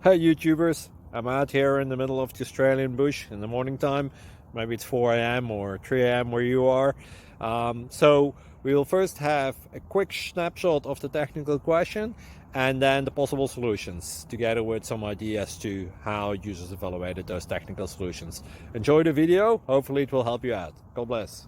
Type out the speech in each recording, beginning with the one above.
Hey YouTubers, I'm out here in the middle of the Australian bush in the morning time. Maybe it's 4 a.m. or 3 a.m. where you are. So we'll first have a quick snapshot of the technical question and then the possible solutions, together with some ideas to how users evaluated those technical solutions. Enjoy the video, hopefully it will help you out. God bless.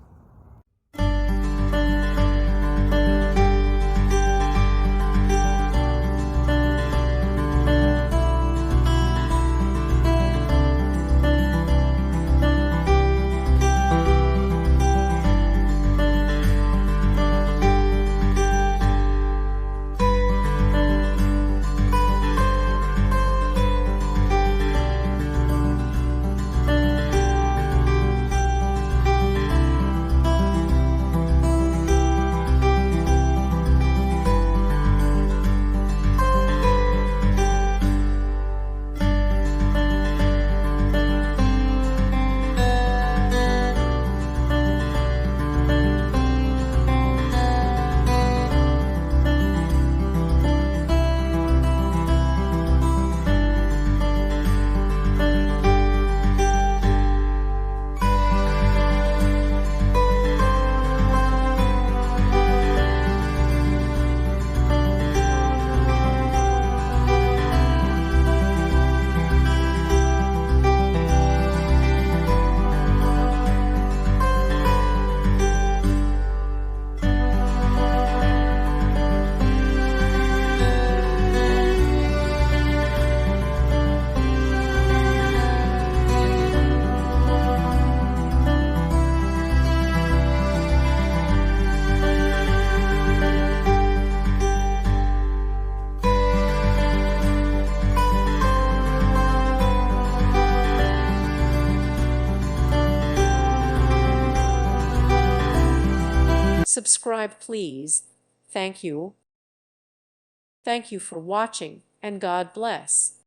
Subscribe, please. Thank you. Thank you for watching, and God bless.